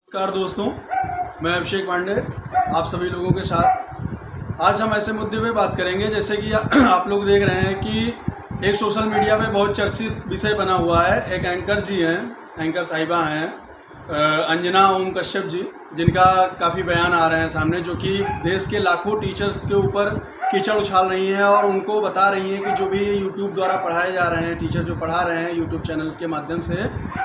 नमस्कार दोस्तों, मैं अभिषेक पांडे आप सभी लोगों के साथ आज हम ऐसे मुद्दे पे बात करेंगे जैसे कि आप लोग देख रहे हैं कि एक सोशल मीडिया पे बहुत चर्चित विषय बना हुआ है। एक एंकर जी हैं, एंकर साहिबा हैं अंजना ओम कश्यप जी, जिनका काफ़ी बयान आ रहे हैं सामने, जो कि देश के लाखों टीचर्स के ऊपर कीचड़ उछाल रही हैं और उनको बता रही हैं कि जो भी यूट्यूब द्वारा पढ़ाए जा रहे हैं, टीचर जो पढ़ा रहे हैं यूट्यूब चैनल के माध्यम से,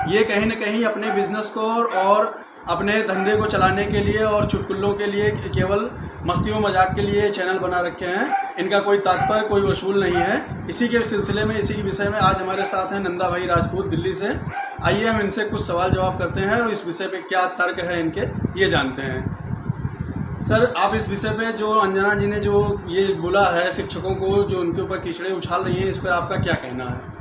ये कहीं ना कहीं अपने बिजनेस को और अपने धंधे को चलाने के लिए और चुटकुलों के लिए केवल मस्तियों मजाक के लिए चैनल बना रखे हैं। इनका कोई तात्पर्य, कोई वसूल नहीं है। इसी के सिलसिले में, इसी के विषय में आज हमारे साथ हैं नंदा भाई राजपूत दिल्ली से। आइए हम इनसे कुछ सवाल जवाब करते हैं और इस विषय पे क्या तर्क है इनके, ये जानते हैं। सर, आप इस विषय पे जो अंजना जी ने जो ये बोला है शिक्षकों को, जो उनके ऊपर कीचड़े उछाल रही हैं, इस पर आपका क्या कहना है?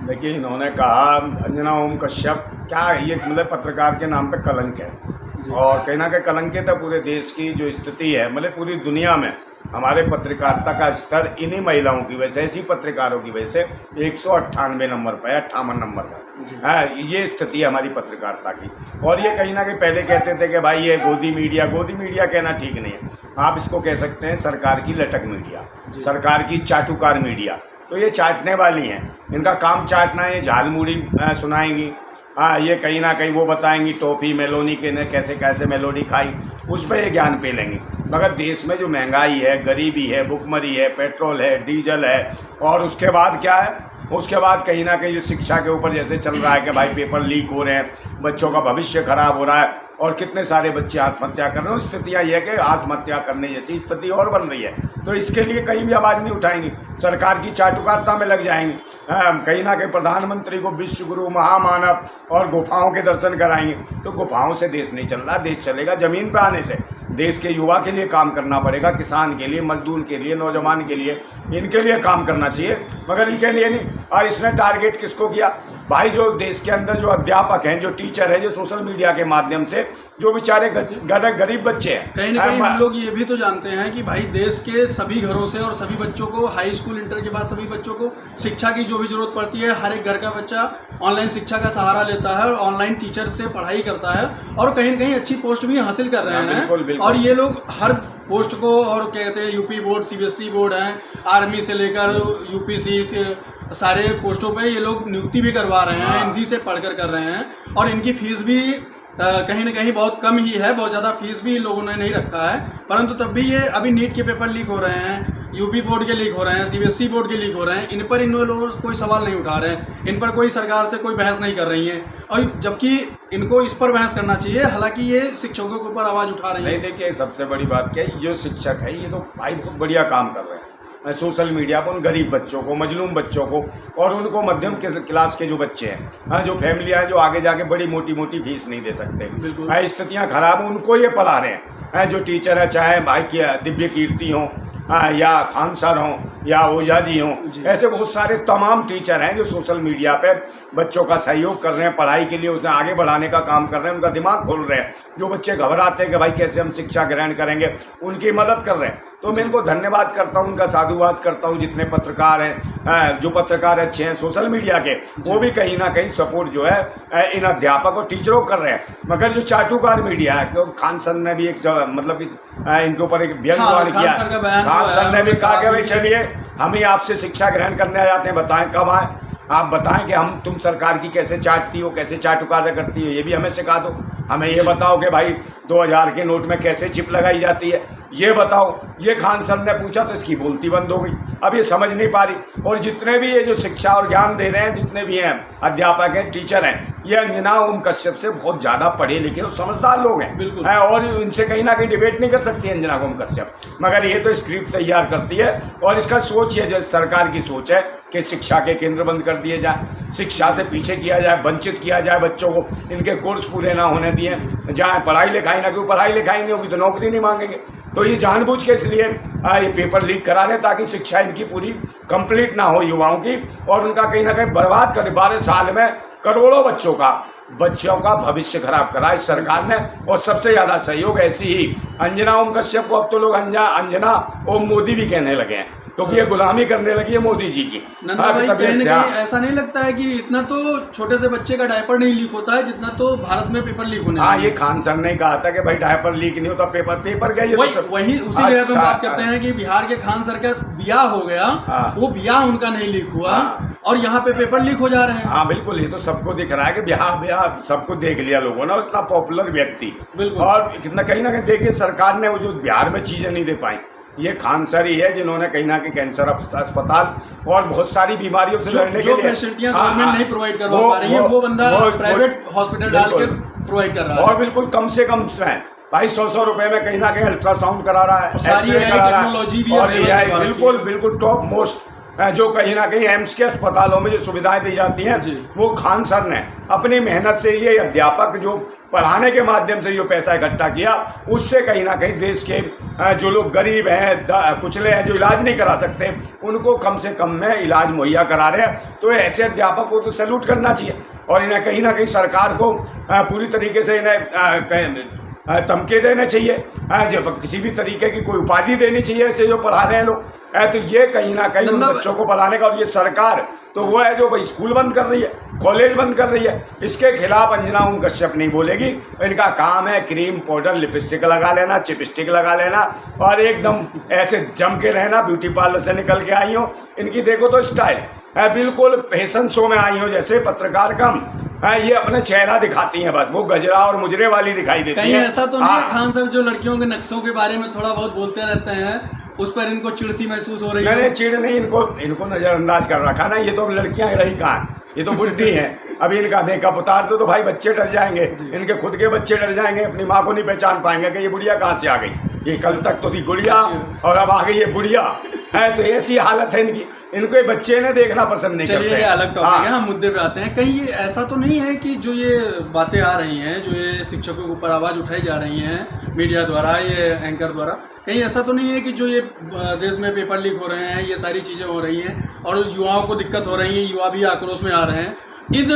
देखिए, इन्होंने कहा अंजना ओम कश्यप, क्या ये मतलब पत्रकार के नाम पे कलंक है और कहीं ना कहीं कलंकित है पूरे देश की जो स्थिति है, मतलब पूरी दुनिया में हमारे पत्रकारिता का स्तर इन्हीं महिलाओं की वजह से, ऐसी पत्रकारों की वजह से 198 नंबर पर है, 58 नंबर पर है। ये स्थिति है हमारी पत्रकारिता की। और ये कहीं ना कहीं पहले कहते थे कि भाई ये गोदी मीडिया कहना ठीक नहीं है। आप इसको कह सकते हैं सरकार की लटक मीडिया, सरकार की चाटुकार मीडिया। तो ये चाटने वाली हैं, इनका काम चाटना है। झालमुड़ी सुनाएंगी, हाँ, ये कहीं ना कहीं वो बताएंगी टॉफ़ी मेलोनी के ने कैसे कैसे मेलोडी खाई, उस पर ये ज्ञान पे लेंगी। मगर देश में जो महंगाई है, गरीबी है, भुखमरी है, पेट्रोल है, डीजल है, और उसके बाद क्या है, उसके बाद कहीं ना कहीं जो शिक्षा के ऊपर जैसे चल रहा है कि भाई पेपर लीक हो रहे हैं, बच्चों का भविष्य खराब हो रहा है और कितने सारे बच्चे आत्महत्या कर रहे हैं। स्थितियाँ ये है कि आत्महत्या करने जैसी स्थिति और बन रही है। तो इसके लिए कहीं भी आवाज़ नहीं उठाएंगी, सरकार की चाटुकारिता में लग जाएंगी। कहीं ना कहीं प्रधानमंत्री को विश्व गुरु महामानव और गुफाओं के दर्शन कराएंगे। तो गुफाओं से देश नहीं चल रहा, देश चलेगा ज़मीन पर आने से। देश के युवा के लिए काम करना पड़ेगा, किसान के लिए, मजदूर के लिए, नौजवान के लिए, इनके लिए काम करना चाहिए, मगर इनके लिए नहीं। और इसने टारगेट किसको किया? भाई जो देश के अंदर जो अध्यापक हैं, जो टीचर हैं, जो सोशल मीडिया के माध्यम से जो बेचारे गरीब बच्चे हैं, कहीं ना कहीं हम लोग ये भी तो जानते हैं कि भाई देश के सभी घरों से और सभी बच्चों को, हाई स्कूल इंटर के बाद सभी बच्चों को शिक्षा की जो भी जरूरत पड़ती है, हर एक घर का बच्चा ऑनलाइन शिक्षा का सहारा लेता है और ऑनलाइन टीचर से पढ़ाई करता है और कहीं ना कहीं अच्छी पोस्ट भी हासिल कर रहे हैं। बिल्कुल, बिल्कुल। और ये लोग हर पोस्ट को, और क्या कहते हैं, यूपी बोर्ड, सीबीएसई बोर्ड हैं, आर्मी से लेकर यूपीसी से सारे पोस्टों पे ये लोग नियुक्ति भी करवा रहे हैं, इन्हीं से पढ़कर कर रहे हैं। और इनकी फीस भी कहीं ना कहीं बहुत कम ही है, बहुत ज़्यादा फीस भी लोगों ने नहीं रखा है। परंतु तब भी ये अभी नीट के पेपर लीक हो रहे हैं, यूपी बोर्ड के लीक हो रहे हैं, सीबीएसई बोर्ड के लीक हो रहे हैं, इन पर इन लोग कोई सवाल नहीं उठा रहे हैं, इन पर कोई सरकार से कोई बहस नहीं कर रही है। और जबकि इनको इस पर बहस करना चाहिए, हालांकि ये शिक्षकों के ऊपर आवाज़ उठा रही है। नहीं, देखिए सबसे बड़ी बात क्या है, जो शिक्षक है ये तो भाई बहुत बढ़िया काम कर रहे हैं सोशल मीडिया पर, उन गरीब बच्चों को, मजलूम बच्चों को, और उनको मध्यम क्लास के जो बच्चे हैं, जो फैमिलियाँ हैं, जो आगे जाके बड़ी मोटी फीस नहीं दे सकते, स्थितियाँ खराब हैं, उनको ये पढ़ा रहे हैं। जो टीचर है, चाहे भाई की दिव्य कीर्ति हों, या खान सर हों, या ओझा जी हों, ऐसे बहुत सारे तमाम टीचर हैं जो सोशल मीडिया पे बच्चों का सहयोग कर रहे हैं, पढ़ाई के लिए उसने आगे बढ़ाने का काम कर रहे हैं, उनका दिमाग खोल रहे हैं। जो बच्चे घबराते हैं कि भाई कैसे हम शिक्षा ग्रहण करेंगे, उनकी मदद कर रहे हैं। तो मैं इनको धन्यवाद करता हूँ, उनका साधुवाद करता हूँ। जितने पत्रकार हैं, जो पत्रकार अच्छे हैं सोशल मीडिया के, वो भी कहीं ना कहीं सपोर्ट जो है इन अध्यापक और टीचरों कर रहे हैं। मगर जो चाटुकार मीडिया है, क्यों खान सर ने भी एक मतलब इनके ऊपर एक व्यंग्यवाद किया। खान सर ने भी कहा कि भाई चलिए हम ही आपसे शिक्षा ग्रहण करने आ जाते हैं, बताएं कब आए, आप बताएं कि तुम सरकार की कैसे चाटती हो, कैसे चाटुकारिता करती हो, ये भी हमें सिखा दो। हमें ये बताओ कि भाई 2000 के नोट में कैसे चिप लगाई जाती है, ये बताओ। ये खान सर ने पूछा तो इसकी बोलती बंद हो गई। अब ये समझ नहीं पा रही। और जितने भी ये जो शिक्षा और ज्ञान दे रहे हैं, जितने भी हैं अध्यापक हैं, टीचर हैं, ये अंजना ओम कश्यप से बहुत ज़्यादा पढ़े लिखे और समझदार लोग हैं, और इनसे कहीं ना कहीं डिबेट नहीं कर सकती अंजना ओम कश्यप। मगर ये तो स्क्रिप्ट तैयार करती है और इसका सोच है, जो सरकार की सोच है कि शिक्षा के केंद्र बंद कर दिए जाए, शिक्षा से पीछे किया जाए, वंचित किया जाए बच्चों को, इनके कोर्स पूरे ना होने दिए जाए, पढ़ाई लिखाई ना, क्यों पढ़ाई लिखाई नहीं होगी तो नौकरी नहीं मांगेंगे। तो ये जानबूझ के इसलिए ये पेपर लीक करा रहे ताकि शिक्षा इनकी पूरी कंप्लीट ना हो युवाओं की, और उनका कहीं ना कहीं बर्बाद कर। 12 साल में करोड़ों बच्चों का भविष्य खराब करा इस सरकार ने। और सबसे ज़्यादा सहयोग ऐसी ही अंजना ओम कश्यप को अब तो लोग अंजना ओम मोदी भी कहने लगे हैं। क्योंकि ये गुलामी करने लगी है मोदी जी की। नंदा भाई, कहीं न कहीं ऐसा नहीं लगता है कि इतना तो छोटे से बच्चे का डायपर नहीं लीक होता है जितना तो भारत में पेपर लीक होने। हाँ, ये खान सर ने कहा था कि भाई डायपर लीक नहीं होता, पेपर गया। वही उसी जगह पे बात करते हैं कि बिहार के खान सर का ब्याह हो गया, वो ब्याह उनका नहीं लीक हुआ और यहाँ पे पेपर लीक हो जा रहे हैं। हाँ बिल्कुल, ये तो सबको दिख रहा है कि ब्याह सबको देख लिया लोगों ने, इतना पॉपुलर व्यक्ति। और कितना कहीं ना कहीं देखिए सरकार ने वो जो बिहार में चीजें नहीं दे पाई, ये खान सर ही है जिन्होंने कहीं ना कहीं कैंसर अस्पताल और बहुत सारी बीमारियों से लड़ने के लिए फैसिलिटियां गवर्नमेंट नहीं प्रोवाइड करवा पा रही है, वो बंदा प्राइवेट हॉस्पिटल डाल के प्रोवाइड कर रहा है। और बिल्कुल कम से कम भाई 100 रुपए में कहीं ना कहीं अल्ट्रासाउंड करा रहा है, एक्सरे करा रहा है, और बिल्कुल टॉप मोस्ट जो कहीं ना कहीं एम्स के अस्पतालों में जो सुविधाएं दी जाती हैं, वो खान सर ने अपनी मेहनत से, ये अध्यापक जो पढ़ाने के माध्यम से जो पैसा इकट्ठा किया, उससे कहीं ना कहीं देश के जो लोग गरीब हैं, कुचले हैं, जो इलाज नहीं करा सकते, उनको कम से कम में इलाज मुहैया करा रहे हैं। तो ऐसे अध्यापक को तो सैल्यूट करना चाहिए और इन्हें कहीं ना कहीं सरकार को पूरी तरीके से इन्हें तमके देने चाहिए, जब किसी भी तरीके की कोई उपाधि देनी चाहिए ऐसे जो पढ़ा रहे हैं लोग। तो ये कहीं ना कहीं उन बच्चों को पढ़ाने का, और ये सरकार तो वो है जो भाई स्कूल बंद कर रही है, कॉलेज बंद कर रही है, इसके खिलाफ अंजना ओम कश्यप नहीं बोलेगी। इनका काम है क्रीम पाउडर लिपस्टिक लगा लेना, चिपस्टिक लगा लेना और एकदम ऐसे जम के रहना। ब्यूटी पार्लर से निकल के आई हो, इनकी देखो तो स्टाइल बिल्कुल फैशन शो में आई हो जैसे, पत्रकार कम ये अपने चेहरा दिखाती हैं, बस वो गजरा और मुजरे वाली दिखाई देती है। कहीं ऐसा तो नहीं है खान सर जो लड़कियों के नक्शों के बारे में थोड़ा बहुत बोलते रहते हैं, उस पर इनको चिड़सी महसूस हो रही है? नहीं, चिड़ नहीं, इनको नजरअंदाज कर रखा ना। ये तो लड़कियां रही कहाँ, ये तो बुढ़ी हैं। अभी इनका मेकअप उतार दो तो भाई बच्चे डर जाएंगे, इनके खुद के बच्चे डर जाएंगे, अपनी माँ को नहीं पहचान पाएंगे कि ये बुढ़िया कहाँ से आ गई। ये कल तक तो थी गुड़िया और अब आ गई ये बुढ़िया है। तो ऐसी हालत है इनकी, इनको ये बच्चे ने देखना पसंद नहीं करते। चलिए, ये अलग टॉपिक है, हम मुद्दे पे आते हैं। कहीं ये ऐसा तो नहीं है कि जो ये बातें आ रही हैं, जो ये शिक्षकों के ऊपर आवाज़ उठाई जा रही हैं मीडिया द्वारा, ये एंकर द्वारा, कहीं ऐसा तो नहीं है कि जो ये देश में पेपर लीक हो रहे हैं, ये सारी चीज़ें हो रही हैं और युवाओं को दिक्कत हो रही है, युवा भी आक्रोश में आ रहे हैं, इन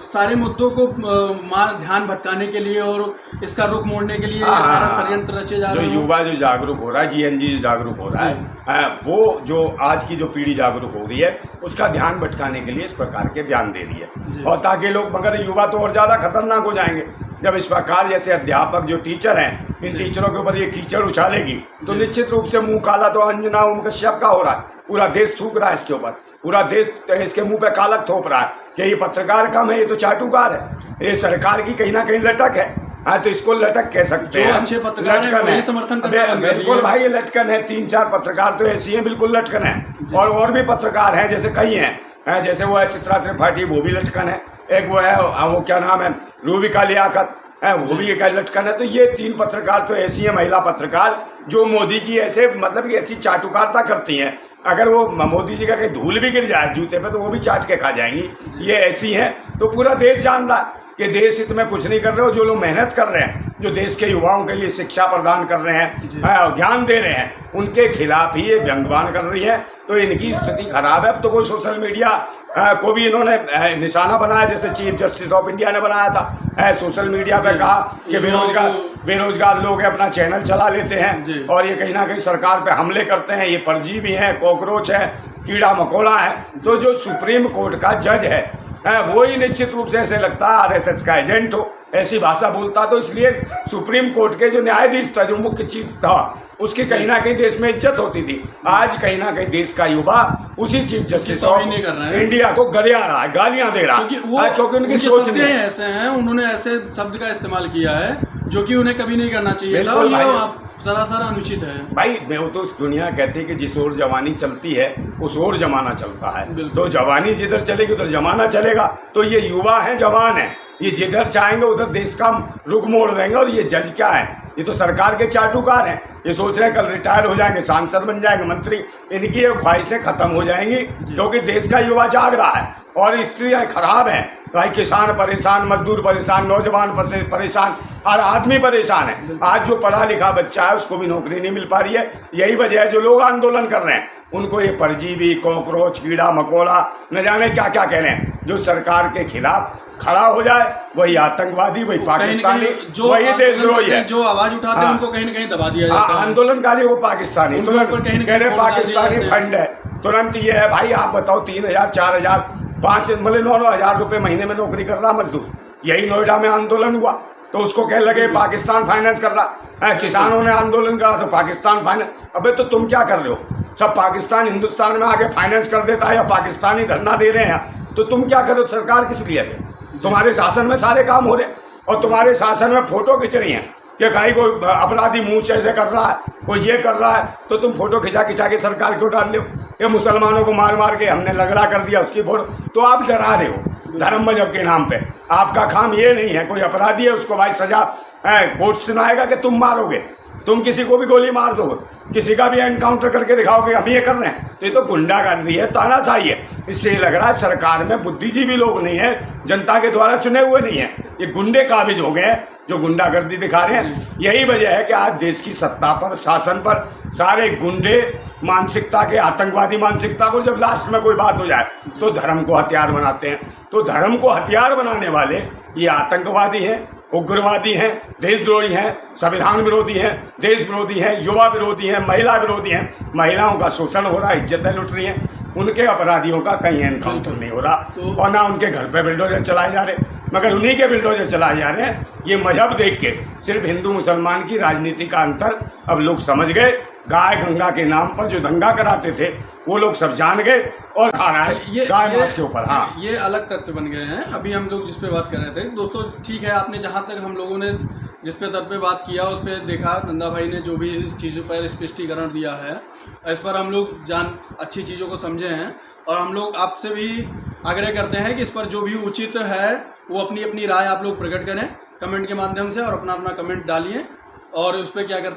सारे मुद्दों को ध्यान भटकाने के लिए और इसका रुख मोड़ने के लिए ये सारा षड्यंत्र रचे जा रहे हैं? युवा जो जागरूक हो रहा है, जीएनजी जो जागरूक हो रहा है, वो जो आज की जो पीढ़ी जागरूक हो रही है, उसका ध्यान भटकाने के लिए इस प्रकार के बयान दे रही है। और ताकि लोग, मगर युवा तो और ज़्यादा खतरनाक हो जाएंगे जब इस प्रकार जैसे अध्यापक जो टीचर हैं, इन टीचरों के ऊपर ये कीचड़ उछालेगी तो निश्चित रूप से मुंह काला तो अंजना ओम कश्यप का हो रहा है, पूरा देश थूक रहा है इसके ऊपर, पूरा देश इसके मुंह पे कालक थोप रहा है कि ये पत्रकार कम है, ये तो चाटुकार है, ये सरकार की कहीं ना कहीं लटक है। हाँ, तो इसको लटक कह सकते हैं, अच्छे पत्रकार लटकन है, समर्थन बिल्कुल भाई ये लटकन है। 3-4 पत्रकार तो ऐसी हैं बिल्कुल लटकन है, और भी पत्रकार हैं जैसे कई हैं, जैसे वो है चित्रा त्रिपाठी, वो भी लटकन है, एक वो है वो क्या नाम है रूबिका लियाकत है, वो भी एक लटकन है। तो ये 3 पत्रकार तो ऐसी हैं, महिला पत्रकार, जो मोदी की ऐसे मतलब कि ऐसी चाटुकारता करती हैं, अगर वो मोदी जी का कहीं धूल भी गिर जाए जूते पे तो वो भी चाट के खा जाएंगी। ये ऐसी हैं, तो पूरा देश जान रहा है कि देश हित में कुछ नहीं कर रहे हो। जो लोग मेहनत कर रहे हैं, जो देश के युवाओं के लिए शिक्षा प्रदान कर रहे हैं, ज्ञान दे रहे हैं, उनके खिलाफ ही ये व्यंग्यबान कर रही है। तो इनकी स्थिति खराब है। अब तो कोई सोशल मीडिया को भी इन्होंने निशाना बनाया, जैसे चीफ जस्टिस ऑफ इंडिया ने बनाया था, सोशल मीडिया पे कहा कि बेरोजगार लोग अपना चैनल चला लेते हैं और ये कहीं ना कहीं सरकार पे हमले करते हैं, ये परजीवी हैं, कॉकरोच है, कीड़ा मकोड़ा है। तो जो सुप्रीम कोर्ट का जज है वो ही निश्चित रूप से ऐसे लगता है आरएसएस का एजेंट हो, ऐसी भाषा बोलता। तो इसलिए सुप्रीम कोर्ट के जो न्यायाधीश था, जो मुख्य चीफ था, उसकी कहीं ना कहीं देश में इज्जत होती थी। आज कहीं ना कहीं देश का युवा उसी चीफ जस्टिस ऑफ इंडिया को गरिया रहा है, गालियां दे रहा है, क्योंकि उनकी सोच नहीं ऐसे हैं, उन्होंने ऐसे शब्द का इस्तेमाल किया है जो कि उन्हें कभी नहीं करना चाहिए था, सरासर अनुचित है। भाई वो तो दुनिया कहती है कि जिस ओर जवानी चलती है उस ओर जमाना चलता है। तो जवानी जिधर चलेगी उधर जमाना चलेगा। तो ये युवा है, जवान है, ये जिधर चाहेंगे उधर देश का रुख मोड़ देंगे। और ये जज क्या है, ये तो सरकार के चाटुकार हैं। ये सोच रहे हैं कल रिटायर हो जाएंगे, सांसद बन जाएंगे, मंत्री। इनकी ये ख्वाहिशें खत्म हो जाएंगी क्योंकि देश का युवा जाग रहा है और स्थितियाँ खराब हैं। भाई किसान परेशान, मजदूर परेशान, नौजवान परेशान, हर आदमी परेशान है। आज जो पढ़ा लिखा बच्चा है उसको भी नौकरी नहीं मिल पा रही है। यही वजह है जो लोग आंदोलन कर रहे हैं उनको ये परजीवी, कॉकरोच, कीड़ा मकोड़ा, न जाने क्या क्या कह रहे हैं। जो सरकार के खिलाफ खड़ा हो जाए वही आतंकवादी, वही पाकिस्तानी, वही देशद्रोही है। जो आवाज उठाते हैं उनको कहीं न कहीं दबा दिया जाता है। आंदोलनकारी वो पाकिस्तानी, कह रहे पाकिस्तानी फंड है। तुरंत ये है भाई, आप बताओ 3,000 4,000 5 मतलब 9-9 हज़ार रुपये महीने में नौकरी कर रहा मजदूर। यही नोएडा में आंदोलन हुआ तो उसको कह लगे पाकिस्तान फाइनेंस कर रहा है, किसानों ने आंदोलन करा तो पाकिस्तान फाइनेंस। अबे तो तुम क्या कर रहे हो? सब पाकिस्तान हिंदुस्तान में आके फाइनेंस कर देता है या पाकिस्तानी धरना दे रहे हैं, तो तुम क्या करो? सरकार किस लिए है? तुम्हारे शासन में सारे काम हो रहे और तुम्हारे शासन में फोटो खिंच रही हैं कि कहीं कोई अपराधी मुँह ऐसे कर रहा है, कोई ये कर रहा है, तो तुम फोटो खिंचा के सरकार क्यों डाल रहे हो? ये मुसलमानों को मार मार के हमने लगड़ा कर दिया उसकी फोटो, तो आप डरा रहे हो धर्म मजहब के नाम पे। आपका काम ये नहीं है, कोई अपराधी है उसको भाई सजा कोर्ट सुनाएगा कि तुम मारोगे, तुम किसी को भी गोली मार दोगे, किसी का भी एनकाउंटर करके दिखाओगे हम ये कर रहे हैं, तो ये तो गुंडागर्दी है, तानाशाही है। इससे लग रहा है सरकार में बुद्धिजीवी लोग नहीं है, जनता के द्वारा चुने हुए नहीं है, ये गुंडे काबिज हो गए हैं जो गुंडागर्दी दिखा रहे हैं। यही वजह है कि आज देश की सत्ता पर, शासन पर सारे गुंडे मानसिकता के, आतंकवादी मानसिकता को, जब लास्ट में कोई बात हो जाए तो धर्म को हथियार बनाते हैं। तो धर्म को हथियार बनाने वाले ये आतंकवादी हैं, उग्रवादी हैं, देशद्रोही हैं, संविधान विरोधी हैं, देश विरोधी हैं, युवा विरोधी हैं, महिला विरोधी हैं। महिलाओं का शोषण हो रहा है, इज्जतें लुट रही हैं, उनके अपराधियों का कहीं एनकाउंटर नहीं हो रहा और ना उनके घर पे बिल्डोजर चलाए जा रहे, मगर उन्हीं के बिल्डोजर चलाए जा रहे हैं। ये मजहब देख के सिर्फ हिंदू मुसलमान की राजनीति का अंतर अब लोग समझ गए। गाय गंगा के नाम पर जो दंगा कराते थे वो लोग सब जान गए और खा रहा है गाय मांस के ऊपर। हाँ, ये अलग तथ्य बन गए हैं। अभी हम लोग जिस पे बात कर रहे थे दोस्तों, ठीक है, आपने जहाँ तक हम लोगों ने जिस पे तथ्य पे बात किया उस पर देखा, नंदा भाई ने जो भी इस चीज़ों पर स्पष्टीकरण दिया है, इस पर हम लोग अच्छी चीज़ों को समझे हैं और हम लोग आपसे भी आग्रह करते हैं कि इस पर जो भी उचित है वो अपनी अपनी राय आप लोग प्रकट करें कमेंट के माध्यम से और अपना अपना कमेंट डालिए और उस पर क्या करते